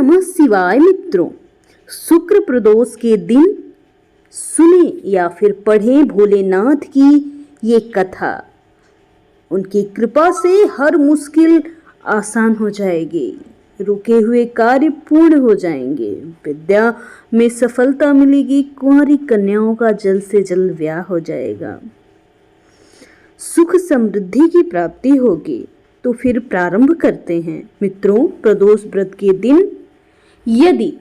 नमः शिवाय मित्रों, शुक्र प्रदोष के दिन सुने या फिर पढ़ें भोलेनाथ की ये कथा। उनकी कृपा से हर मुश्किल आसान हो जाएगी, रुके हुए कार्य पूर्ण हो जाएंगे, विद्या में सफलता मिलेगी, कुंवारी कन्याओं का जल्द से जल्द ब्याह हो जाएगा, सुख समृद्धि की प्राप्ति होगी। तो फिर प्रारंभ करते हैं मित्रों। प्रदोष व्रत के दिन यदि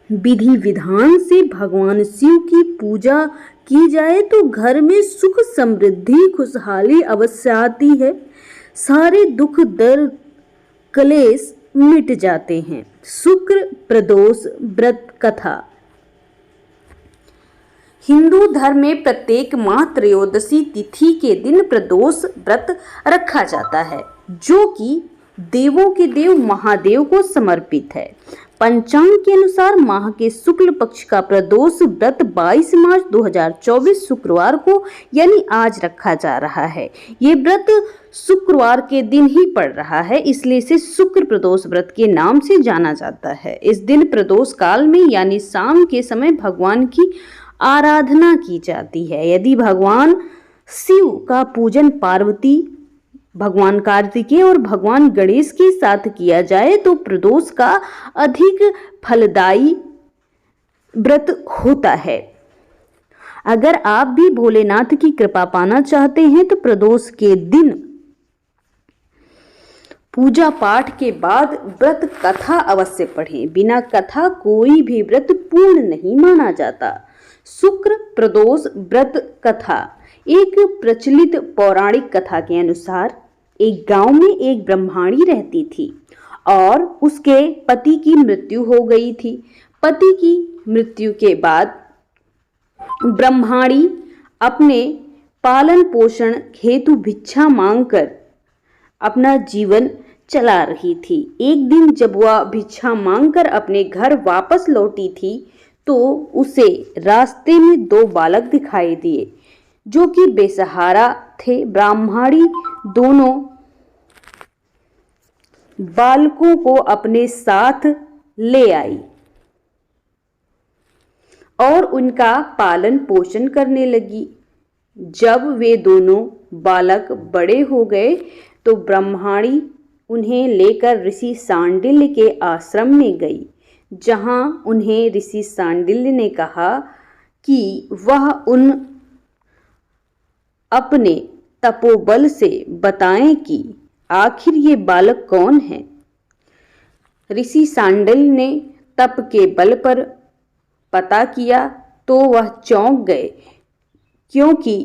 विधि विधान से भगवान शिव की पूजा की जाए तो घर में सुख समृद्धि खुशहाली अवश्य आती है। सारे दुख दर्द क्लेश मिट जाते हैं। शुक्र प्रदोष व्रत कथा। हिंदू धर्म में प्रत्येक माह त्रयोदशी तिथि के दिन प्रदोष व्रत रखा जाता है, जो कि देवों के देव महादेव को समर्पित है। पंचांग के अनुसार माह के शुक्ल पक्ष का प्रदोष व्रत 22 मार्च 2024 शुक्रवार को यानी आज रखा जा रहा है। ये व्रत शुक्रवार के दिन ही पड़ रहा है, इसलिए इसे शुक्र प्रदोष व्रत के नाम से जाना जाता है। इस दिन प्रदोष काल में यानी शाम के समय भगवान की आराधना की जाती है। यदि भगवान शिव का पूजन पार्वती, भगवान कार्तिकेय और भगवान गणेश के साथ किया जाए तो प्रदोष का अधिक फलदायी व्रत होता है। अगर आप भी भोलेनाथ की कृपा पाना चाहते हैं तो प्रदोष के दिन पूजा पाठ के बाद व्रत कथा अवश्य पढ़ें। बिना कथा कोई भी व्रत पूर्ण नहीं माना जाता। शुक्र प्रदोष व्रत कथा। एक प्रचलित पौराणिक कथा के अनुसार एक गांव में एक ब्रह्माणी रहती थी और उसके पति की मृत्यु हो गई थी। पति की मृत्यु के बाद ब्रह्माणी अपने पालन पोषण हेतु भिक्षा मांगकर अपना जीवन चला रही थी। एक दिन जब वह भिक्षा मांगकर अपने घर वापस लौटी थी तो उसे रास्ते में दो बालक दिखाई दिए जो कि बेसहारा थे। ब्राह्मणी दोनों बालकों को अपने साथ ले आई और उनका पालन पोषण करने लगी। जब वे दोनों बालक बड़े हो गए तो ब्राह्मणी उन्हें लेकर ऋषि शांडिल्य के आश्रम में गई, जहां उन्हें ऋषि शांडिल्य ने कहा कि वह उन अपने तपोबल से बताएं कि आखिर ये बालक कौन है। ऋषि शांडिल्य ने तप के बल पर पता किया तो वह चौंक गए, क्योंकि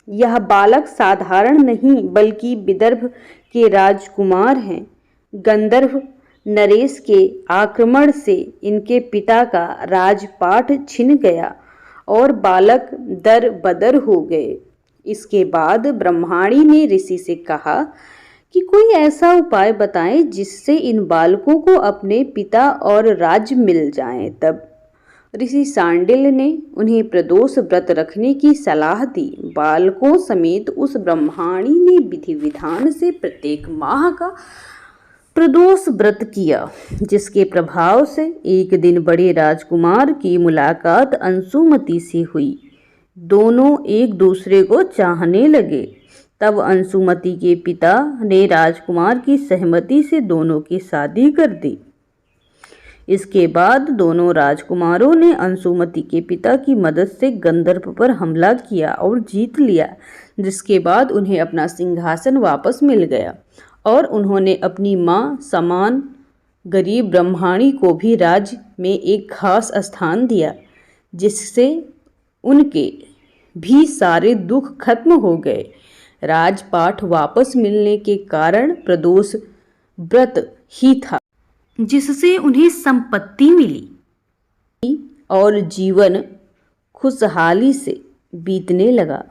यह बालक साधारण नहीं बल्कि विदर्भ के राजकुमार हैं। गंधर्व नरेश के आक्रमण से इनके पिता का राजपाट छिन गया और बालक दर बदर हो गए। इसके बाद ब्रह्माणी ने ऋषि से कहा कि कोई ऐसा उपाय बताएं जिससे इन बालकों को अपने पिता और राज्य मिल जाए। तब ऋषि शांडिल्य ने उन्हें प्रदोष व्रत रखने की सलाह दी। बालकों समेत उस ब्रह्माणी ने विधि विधान से प्रत्येक माह का प्रदोष व्रत किया, जिसके प्रभाव से एक दिन बड़े राजकुमार की मुलाकात अंशुमति से हुई। दोनों एक दूसरे को चाहने लगे। तब अंशुमति के पिता ने राजकुमार की सहमति से दोनों की शादी कर दी। इसके बाद दोनों राजकुमारों ने अंशुमति के पिता की मदद से गंधर्व पर हमला किया और जीत लिया, जिसके बाद उन्हें अपना सिंहासन वापस मिल गया और उन्होंने अपनी मां समान गरीब ब्रह्माणी को भी राज्य में एक खास स्थान दिया, जिससे उनके भी सारे दुख खत्म हो गए। राजपाट वापस मिलने के कारण प्रदोष व्रत ही था जिससे उन्हें संपत्ति मिली और जीवन खुशहाली से बीतने लगा।